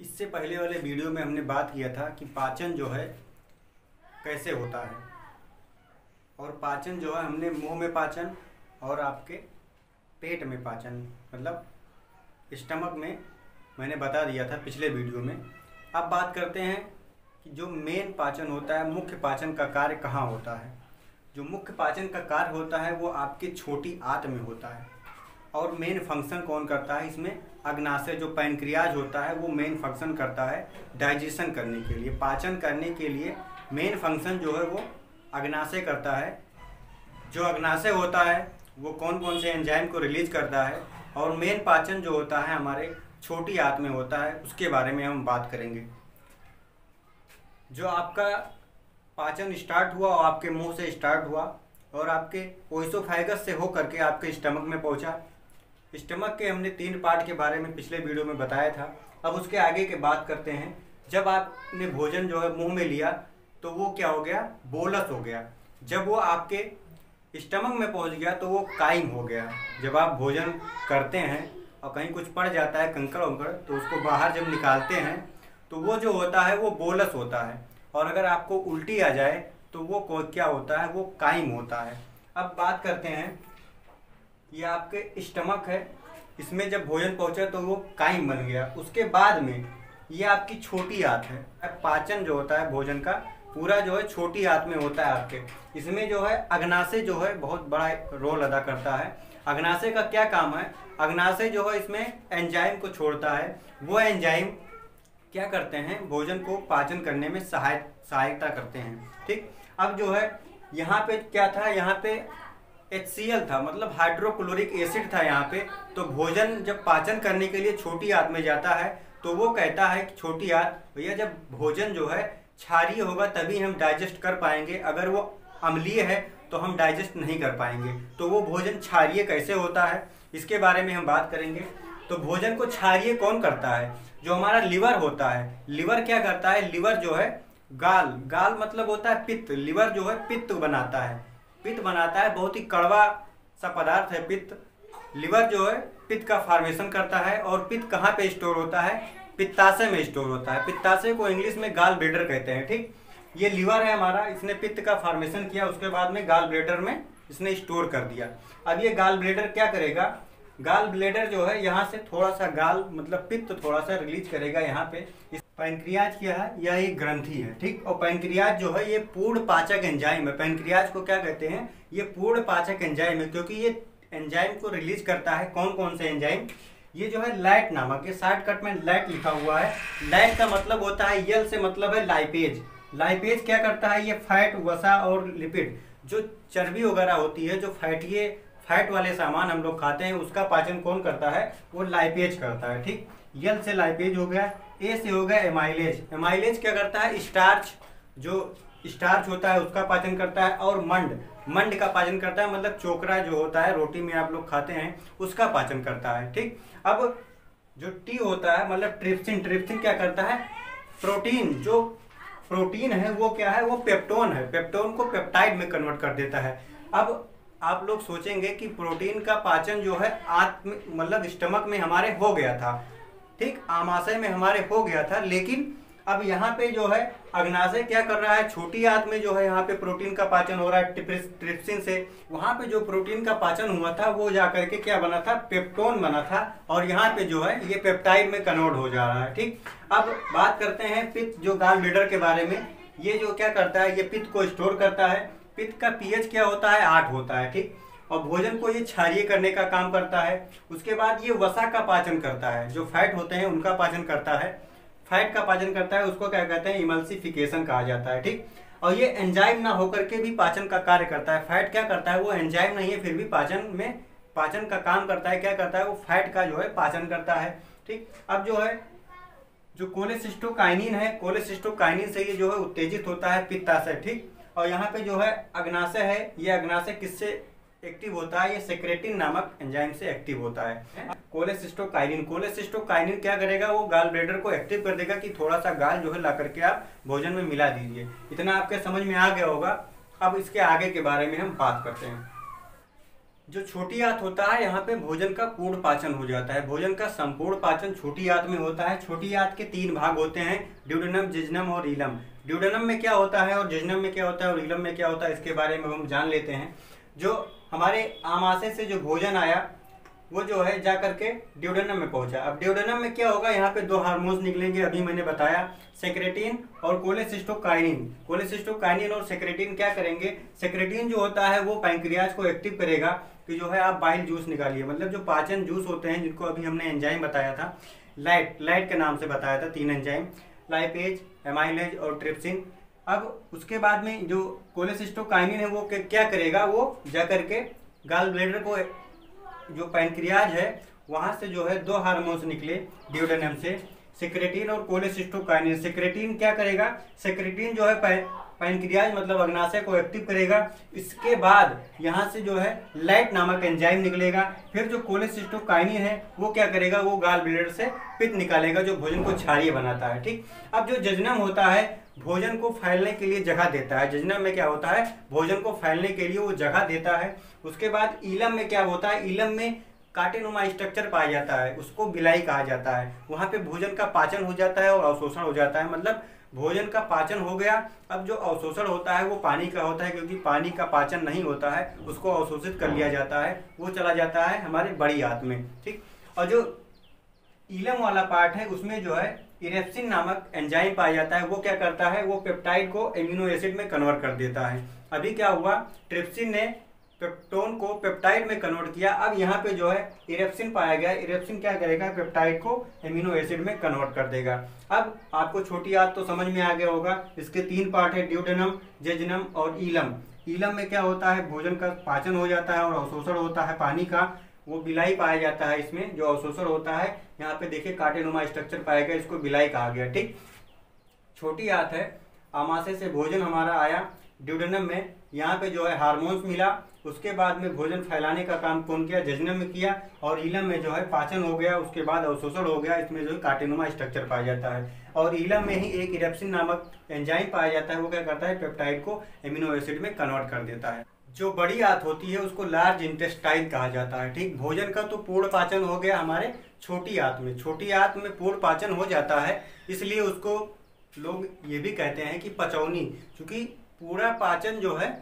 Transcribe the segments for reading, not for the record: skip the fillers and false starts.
इससे पहले वाले वीडियो में हमने बात किया था कि पाचन जो है कैसे होता है। और पाचन जो है हमने मुंह में पाचन और आपके पेट में पाचन मतलब स्टमक में मैंने बता दिया था पिछले वीडियो में। अब बात करते हैं कि जो मेन पाचन होता है, मुख्य पाचन का कार्य कहाँ होता है। जो मुख्य पाचन का कार्य होता है वो आपके छोटी आंत में होता है। और मेन फंक्शन कौन करता है इसमें? अग्नाशय जो पैनक्रियाज होता है वो मेन फंक्शन करता है डाइजेशन करने के लिए, पाचन करने के लिए मेन फंक्शन जो है वो अग्नाशय करता है। जो अग्नाशय होता है वो कौन कौन से एंजाइम को रिलीज करता है और मेन पाचन जो होता है हमारे छोटी आंत में होता है, उसके बारे में हम बात करेंगे। जो आपका पाचन स्टार्ट हुआ और आपके मुंह से स्टार्ट हुआ और आपके ओइसोफाइगस से होकर के आपके स्टमक में पहुंचा। स्टमक के हमने 3 पार्ट के बारे में पिछले वीडियो में बताया था। अब उसके आगे की बात करते हैं। जब आपने भोजन जो है मुंह में लिया तो वो क्या हो गया? बोलस हो गया। जब वो आपके स्टमक में पहुंच गया तो वो काइम हो गया। जब आप भोजन करते हैं और कहीं कुछ पड़ जाता है कंकड़ उंकड़ तो उसको बाहर जब निकालते हैं तो वो जो होता है वो बोलस होता है। और अगर आपको उल्टी आ जाए तो वो क्या होता है? वो काइम होता है। अब बात करते हैं, ये आपके स्टमक है, इसमें जब भोजन पहुंचा तो वो काइम बन गया। उसके बाद में ये आपकी छोटी आंत है। पाचन जो होता है भोजन का पूरा जो है छोटी आंत में होता है आपके। इसमें जो है अग्नाशय जो है बहुत बड़ा रोल अदा करता है। अग्नाशय का क्या काम है? अग्नाशय जो है इसमें एंजाइम को छोड़ता है। वो एंजाइम क्या करते हैं? भोजन को पाचन करने में सहायता करते हैं। ठीक, अब जो है यहाँ पे क्या था? यहाँ पे HCl था, मतलब हाइड्रोक्लोरिक एसिड था यहाँ पे। तो भोजन जब पाचन करने के लिए छोटी आंत में जाता है तो वो कहता है कि छोटी आंत, भैया जब भोजन जो है क्षारीय होगा तभी हम डाइजेस्ट कर पाएंगे, अगर वो अम्लीय है तो हम डाइजेस्ट नहीं कर पाएंगे। तो वो भोजन क्षारीय कैसे होता है इसके बारे में हम बात करेंगे। तो भोजन को क्षारीय कौन करता है? जो हमारा लिवर होता है। लिवर क्या करता है? लिवर जो है गाल मतलब होता है पित्त। लिवर जो है पित्त बनाता है, पित्त बनाता है। बहुत ही कड़वा सा पदार्थ है पित्त। लिवर जो है पित्त का फॉर्मेशन करता है। और पित्त कहाँ पे स्टोर होता है? पित्ताशय में स्टोर होता है। पित्ताशय को इंग्लिश में गाल ब्लैडर कहते हैं। ठीक, ये लिवर है हमारा, इसने पित्त का फॉर्मेशन किया, उसके बाद में गाल ब्लैडर में इसने स्टोर कर दिया। अब ये गाल ब्लैडर क्या करेगा? गाल ब्लैडर जो है यहाँ से थोड़ा सा गाल मतलब पित्त थोड़ा सा रिलीज करेगा यहाँ पे। इस पैनक्रियाज क्या है? यह एक ग्रंथि है। ठीक, और पैनक्रियाज जो है ये पूर्ण पाचक एंजाइम है। पैनक्रियाज को क्या कहते हैं? ये पूर्ण पाचक एंजाइम है, क्योंकि ये एंजाइम को रिलीज करता है। कौन कौन से एंजाइम? ये जो है लैट नामक, ये शॉर्टकट में लैट लिखा हुआ है। लैट का मतलब होता है, यल से मतलब है लाइपेज। लाइपेज क्या करता है? ये फैट, वसा और लिपिड, जो चर्बी वगैरह होती है, जो फैट वाले सामान हम लोग खाते हैं, उसका पाचन कौन करता है? वो लाइपेज करता है। ठीक, यल से लाइपेज हो गया। ए से हो गया एमाइलेज। एमाइलेज क्या करता है? स्टार्च, जो स्टार्च होता है उसका पाचन करता है। और मंड का पाचन करता है, मतलब चोकरा जो होता है रोटी में आप लोग खाते हैं उसका पाचन करता है। ठीक, अब जो टी होता है मतलब ट्रिप्सिन क्या करता है? प्रोटीन, जो प्रोटीन है वो क्या है? वो पेप्टोन है। पेप्टोन को पेप्टाइड में कन्वर्ट कर देता है। अब आप लोग सोचेंगे कि प्रोटीन का पाचन जो है आंत में मतलब स्टमक में हमारे हो गया था, ठीक, आमाशय में हमारे हो गया था, लेकिन अब यहाँ पे जो है अग्नाशय क्या कर रहा है? छोटी आंत में जो है यहाँ पे प्रोटीन का पाचन हो रहा है ट्रिप्सिन से। वहाँ पे जो प्रोटीन का पाचन हुआ था वो जाकर के क्या बना था? पेप्टोन बना था। और यहाँ पे जो है ये पेप्टाइड में कन्वर्ट हो जा रहा है। ठीक, अब बात करते हैं पित्त, जो गाल ब्लैडर के बारे में। ये जो क्या करता है? ये पित्त को स्टोर करता है। पित्त का pH क्या होता है? 8 होता है। ठीक, और भोजन को ये क्षारीय करने का काम करता है। उसके बाद ये वसा का पाचन करता है, जो फैट होते हैं उनका पाचन करता है। फैट का पाचन करता है, उसको क्या कहते हैं? इमल्सिफिकेशन कहा जाता है। ठीक, और ये एंजाइम ना होकर के भी पाचन का कार्य करता है। फैट क्या करता है? वो एंजाइम नहीं है, फिर भी पाचन का काम करता है। क्या करता है? वो फैट का जो है पाचन करता है। ठीक, अब जो है जो कोलेसिस्टोकाइनिन है, कोलेसिस्टोकाइनिन से ये जो है उत्तेजित होता है पित्ताशय। ठीक, और यहाँ पे जो है अग्नाशय है, ये अग्नाशय किससे एक्टिव होता है? ये सेक्रेटिन नामक एंजाइम से एक्टिव होता है। कोलेसिस्टोकाइनिन क्या करेगा? वो गाल ब्लैडर को एक्टिव कर देगा कि थोड़ा सा गाल जो है ला करके आप भोजन में मिला दीजिए। इतना आपके समझ में आ गया होगा। अब इसके आगे के बारे में हम बात करते हैं। जो छोटी आंत होता है यहाँ पे भोजन का पूर्ण पाचन हो जाता है। भोजन का संपूर्ण पाचन छोटी आंत में होता है। छोटी आंत के 3 भाग होते हैं, ड्यूडेनम, जिज्नम और इलम। ड्यूडेनम में क्या होता है और जिज्नम में क्या होता है और इलम में क्या होता है, इसके बारे में हम जान लेते हैं। जो हमारे आमाशय से जो भोजन आया वो जो है जा करके ड्यूडेनम में पहुंचा। अब ड्यूडेनम में क्या होगा, यहाँ पे 2 हार्मोन्स निकलेंगे, अभी मैंने बताया, सेक्रेटिन और कोलेसिस्टोकाइनिन। कोलेसिस्टोकाइनिन और सेक्रेटिन क्या करेंगे, सेक्रेटिन जो होता है वो पैंक्रियाज को एक्टिव करेगा कि जो है आप बाइल जूस निकालिए। मतलब जो पाचन जूस होते हैं जिनको अभी हमने एंजाइम बताया था, लाइट के नाम से बताया था, 3 एंजाइम, लाइपेज, एमाइलेज और ट्रिप्सिन। अब उसके बाद में जो कोलेसिस्टोकाइनिन है वो क्या करेगा, वो जा करके गाल ब्लेडर को, जो पैंक्रियाज है वहां से जो है 2 हार्मोन्स निकले ड्यूडेनम से, सेक्रेटिन और कोलेसिस्टोकाइनिन। सेक्रेटिन क्या करेगा, सेक्रेटिन जो है पैंक्रियाज मतलब अग्नाशय को एक्टिव करेगा। इसके बाद यहाँ से जो है लैट नामक एंजाइम निकलेगा। फिर जो कोलेसिस्टोकाइनिन है वो क्या करेगा, वो गाल ब्लेडर से पित्त निकालेगा जो भोजन को क्षारीय बनाता है। ठीक, अब जो जजनम होता है भोजन को फैलने के लिए जगह देता है। जजनम में क्या होता है, भोजन को फैलने के लिए वो जगह देता है। उसके बाद ईलम में क्या होता है, ईलम में कांटेनुमा स्ट्रक्चर पाया जाता है, उसको बिलाई कहा जाता है। वहां पे भोजन का पाचन हो जाता है और अवशोषण हो जाता है। मतलब भोजन का पाचन हो गया। अब जो अवशोषण होता है वो पानी का होता है, क्योंकि पानी का पाचन नहीं होता है, उसको अवशोषित कर लिया जाता है, वो चला जाता है हमारे बड़ी आंत में। ठीक, और जो ईलम वाला पार्ट है उसमें जो है इरेप्सिन नामक एंजाइम पाया जाता है। वो क्या करता है, वो पेप्टाइड को एमिनो एसिड में कन्वर्ट कर देता है। अभी क्या हुआ, ट्रिप्सिन ने पेप्टोन को पेप्टाइड में कन्वर्ट किया। अब यहाँ पे जो है इरेप्सिन पाया गया। इरेप्सिन क्या करेगा, पेप्टाइड को एमिनो एसिड में कन्वर्ट कर देगा। अब आपको छोटी आंत तो समझ में आ गया होगा। इसके 3 पार्ट है, ड्यूडेनम, जेजुनम और ईलम। ईलम में क्या होता है, भोजन का पाचन हो जाता है और अवशोषण होता है पानी का, वो बिलाई पाया जाता है। इसमें जो अवशोषण होता है, यहाँ पे देखिए कांटेनुमा स्ट्रक्चर पाया गया, इसको बिलाई कहा गया। ठीक, छोटी आंत है, आमाशय से भोजन हमारा आया ड्यूडेनम में, यहाँ पे जो है हार्मोन्स मिला। उसके बाद में भोजन फैलाने का काम कौन किया, जजनम में किया। और ईलम में जो है पाचन हो गया, उसके बाद अवशोषण हो गया, इसमें जो है कांटेनुमा स्ट्रक्चर पाया जाता है। और ईलम में ही एक इरेप्सिन नामक एंजाइम पाया जाता है, वो क्या करता है, पेप्टाइड को एमिनो एसिड में कन्वर्ट कर देता है। जो बड़ी आंत होती है उसको लार्ज इंटेस्टाइन कहा जाता है। ठीक, भोजन का तो पूर्ण पाचन हो गया हमारे छोटी आंत में। छोटी आंत में पूर्ण पाचन हो जाता है, इसलिए उसको लोग ये भी कहते हैं कि पचौनी, क्योंकि पूरा पाचन जो है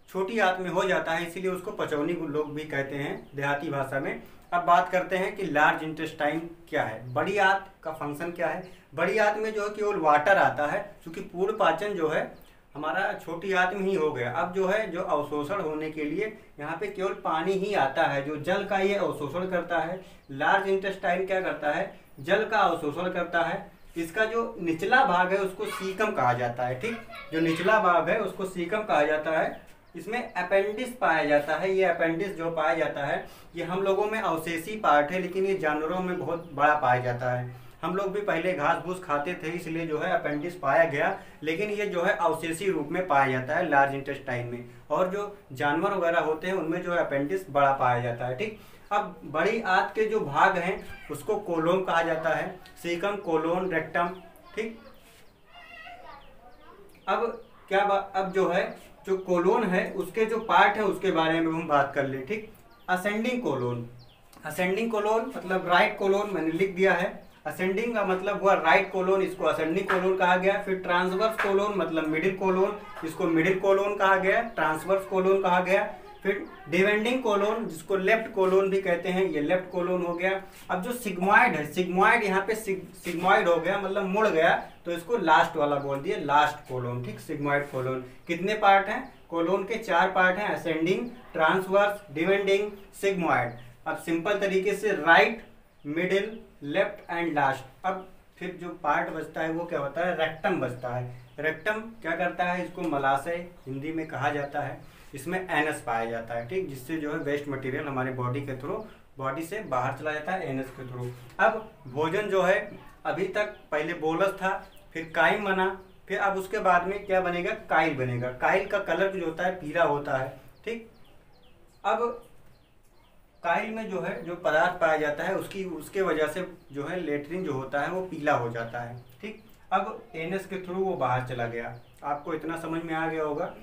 छोटी आंत में हो जाता है, इसीलिए उसको पचौनी लोग भी कहते हैं देहाती भाषा में। अब बात करते हैं कि लार्ज इंटेस्टाइन क्या है, बड़ी आंत का फंक्शन क्या है। बड़ी आंत में जो है केवल वाटर आता है, क्योंकि पूर्ण पाचन जो है हमारा छोटी आंत में ही हो गया। अब जो है जो अवशोषण होने के लिए यहाँ पे केवल पानी ही आता है, जो जल का ये अवशोषण करता है। लार्ज इंटेस्टाइन क्या करता है, जल का अवशोषण करता है। इसका जो निचला भाग है उसको सीकम कहा जाता है। ठीक, जो निचला भाग है उसको सीकम कहा जाता है। इसमें अपेंडिस पाया जाता है। ये अपेंडिस जो पाया जाता है ये हम लोगों में अवशेषी पार्ट है, लेकिन ये जानवरों में बहुत बड़ा पाया जाता है। हम लोग भी पहले घास फूस खाते थे, इसलिए जो है अपेंडिस पाया गया, लेकिन ये जो है अवशेषी रूप में पाया जाता है लार्ज इंटेस्टाइन में। और जो जानवर वगैरह होते हैं उनमें जो है अपेंडिस बड़ा पाया जाता है। ठीक, अब बड़ी आंत के जो भाग हैं उसको कोलोन कहा जाता है, सीकम, कोलोन, रेक्टम। ठीक, अब जो है जो कोलोन है उसके जो पार्ट है उसके बारे में हम बात कर ले। ठीक, असेंडिंग कोलोन, असेंडिंग कोलोन मतलब राइट कोलोन मैंने लिख दिया है। असेंडिंग का मतलब हुआ राइट कोलोन, इसको असेंडिंग कोलोन कहा गया। फिर ट्रांसवर्स कोलोन मतलब मिडिल कोलोन, इसको मिडिल कोलोन कहा गया, ट्रांसवर्स कोलोन कहा गया। फिर डिवेंडिंग कोलोन जिसको लेफ्ट कोलोन भी कहते हैं, ये लेफ्ट कोलोन हो गया। अब जो सिग्मॉइड है, सिग्मॉइड यहाँ पे सिग्मॉइड हो गया मतलब मुड़ गया, तो इसको लास्ट वाला बोल दिए, लास्ट कोलोन। ठीक, सिग्मॉइड कोलोन। कितने पार्ट हैं, कोलोन के 4 पार्ट हैं, असेंडिंग, ट्रांसवर्स, डिवेंडिंग, सिग्मॉइड। अब सिंपल तरीके से right, middle, left and last. अब फिर जो पार्ट बचता है वो क्या होता है, रेक्टम बचता है। रेक्टम क्या करता है, इसको मलाशय हिंदी में कहा जाता है। इसमें एनस पाया जाता है। ठीक, जिससे जो है वेस्ट मटेरियल हमारे बॉडी के थ्रू, बॉडी से बाहर चला जाता है एनस के थ्रू। अब भोजन जो है अभी तक पहले बोलस था, फिर काइम बना, फिर अब उसके बाद में क्या बनेगा, काइल बनेगा। काइल का कलर जो होता है पीला होता है। ठीक, अब काइल में जो है जो पदार्थ पाया जाता है उसके वजह से जो है लेट्रिन जो होता है वो पीला हो जाता है। ठीक, अब एनस के थ्रू वो बाहर चला गया। आपको इतना समझ में आ गया होगा।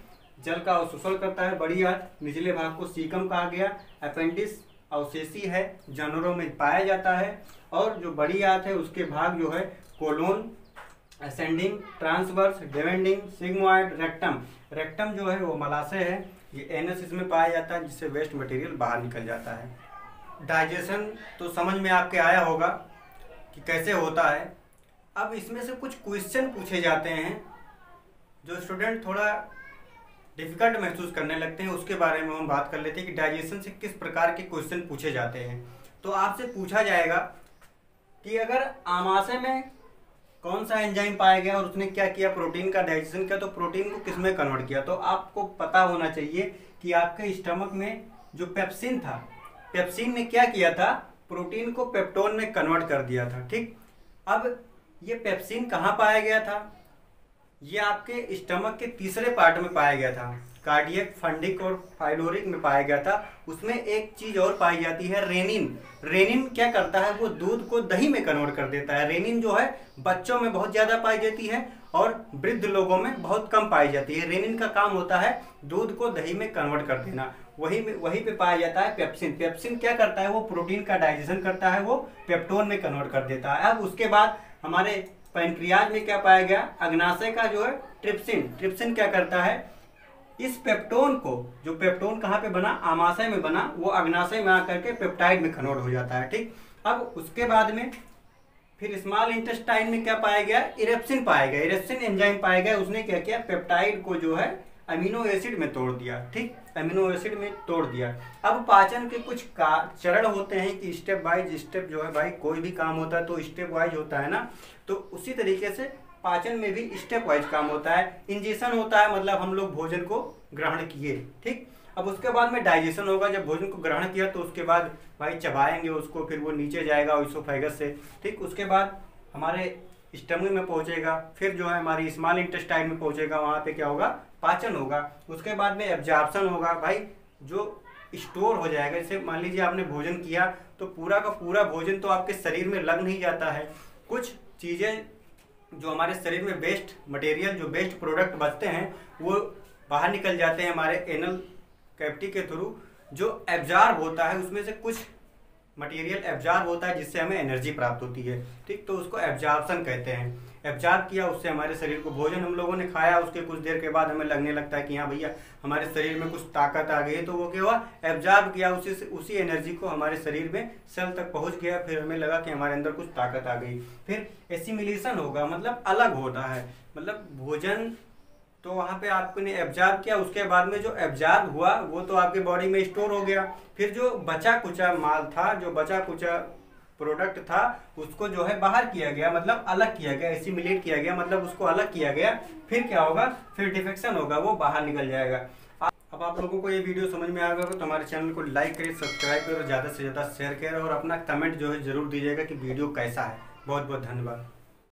जल का अवशोषण करता है। बड़ी आंत निचले भाग को सीकम कहा गया। अपेंडिक्स अवशेषी है, जानवरों में पाया जाता है। और जो बड़ी आंत है उसके भाग जो है colon, ascending, transverse, descending, sigmoid, rectum. Rectum जो है वो मलाशय है, ये एनस इसमें पाया जाता है, जिससे वेस्ट मटेरियल बाहर निकल जाता है। डाइजेशन तो समझ में आपके आया होगा कि कैसे होता है। अब इसमें से कुछ क्वेश्चन पूछे जाते हैं जो स्टूडेंट थोड़ा डिफिकल्ट महसूस करने लगते हैं, उसके बारे में हम बात कर लेते हैं कि डाइजेशन से किस प्रकार के क्वेश्चन पूछे जाते हैं। तो आपसे पूछा जाएगा कि अगर आमाशय में कौन सा एंजाइम पाया गया और उसने क्या किया, प्रोटीन का डाइजेशन किया, तो प्रोटीन को किस में कन्वर्ट किया। तो आपको पता होना चाहिए कि आपके स्टमक में जो पेप्सिन था, पेप्सिन ने क्या किया था, प्रोटीन को पेप्टोन में कन्वर्ट कर दिया था। ठीक, अब ये पेप्सिन कहाँ पाया गया था, ये आपके स्टमक के तीसरे पार्ट में पाया गया था, कार्डियक, फंडिक और फाइलोरिक में पाया गया था। उसमें एक चीज और पाई जाती है, रेनिन। रेनिन क्या करता है, वो दूध को दही में कन्वर्ट कर देता है। रेनिन जो है बच्चों में बहुत ज्यादा पाई जाती है और वृद्ध लोगों में बहुत कम पाई जाती है। रेनिन का काम होता है दूध को दही में कन्वर्ट कर देना। वही पे पाया जाता है पेप्सिन। पेप्सिन क्या करता है, वो प्रोटीन का डाइजेशन करता है, वो पेप्टोन में कन्वर्ट कर देता है। अब उसके बाद हमारे पैंक्रियाज में क्या पाया गया, अग्नाशय का जो है ट्रिप्सिन। ट्रिप्सिन क्या करता है, इस पेप्टोन को, जो पेप्टोन कहाँ पे बना, आमाशय में बना, वो अग्नाशय में आकर के पेप्टाइड में कन्वर्ट हो जाता है। ठीक, अब उसके बाद में फिर स्मॉल इंटेस्टाइन में क्या पाया गया, इरेप्सिन पाया गया। इरेप्सिन एंजाइम पाया गया, उसने क्या किया, पेप्टाइड को जो है अमीनो एसिड में तोड़ दिया। ठीक, अमीनो एसिड में तोड़ दिया। अब पाचन के कुछ चरण होते हैं कि स्टेप बाय स्टेप जो है भाई, कोई भी काम होता है तो स्टेप वाइज होता है ना, तो उसी तरीके से पाचन में भी स्टेप वाइज काम होता है। इंजेशन होता है, मतलब हम लोग भोजन को ग्रहण किए। ठीक, अब उसके बाद में डाइजेशन होगा। जब भोजन को ग्रहण किया तो उसके बाद भाई चबाएंगे उसको, फिर वो नीचे जाएगा ओइसोफेगस से। ठीक, उसके बाद हमारे स्टमक में पहुंचेगा, फिर जो है हमारी स्मॉल इंटेस्टाइन में पहुंचेगा, वहां पे क्या होगा, पाचन होगा। उसके बाद में एब्जॉर्प्शन होगा, भाई जो स्टोर हो जाएगा। जैसे मान लीजिए आपने भोजन किया तो पूरा का पूरा भोजन तो आपके शरीर में लग नहीं जाता है। कुछ चीजें जो हमारे शरीर में वेस्ट मटेरियल, जो वेस्ट प्रोडक्ट बचते हैं, वो बाहर निकल जाते हैं हमारे एनल कैविटी के थ्रू। जो एब्जॉर्ब होता है उसमें से कुछ मटेरियल एब्जॉर्ब होता है, जिससे हमें एनर्जी प्राप्त होती है। ठीक, तो उसको एब्जॉर्प्शन कहते हैं। एब्जॉर्ब किया, उससे हमारे शरीर को, भोजन हम लोगों ने खाया, उसके कुछ देर के बाद हमें लगने लगता है कि हाँ भैया हमारे शरीर में कुछ ताकत आ गई है, तो वो क्या हुआ, एब्जॉर्ब किया, उसी एनर्जी को हमारे शरीर में सेल तक पहुंच गया, फिर हमें लगा कि हमारे अंदर कुछ ताकत आ गई। फिर एसिमिलेशन होगा, मतलब अलग होता है, मतलब भोजन तो वहाँ पे आपने एब्जॉर्ब किया, उसके बाद में जो एब्जॉर्ब हुआ वो तो आपके बॉडी में स्टोर हो गया। फिर जो बचा कुचा माल था, जो बचा कुचा प्रोडक्ट था, उसको जो है बाहर किया गया, मतलब अलग किया गया, एसिमिलेट किया गया, मतलब उसको अलग किया गया। फिर क्या होगा, फिर डिफेक्शन होगा, वो बाहर निकल जाएगा। अब आप लोगों को ये वीडियो समझ में आ गया तो हमारे चैनल को लाइक करें, सब्सक्राइब करें और ज़्यादा से ज़्यादा शेयर करें और अपना कमेंट जो है जरूर दीजिएगा कि वीडियो कैसा है। बहुत बहुत धन्यवाद।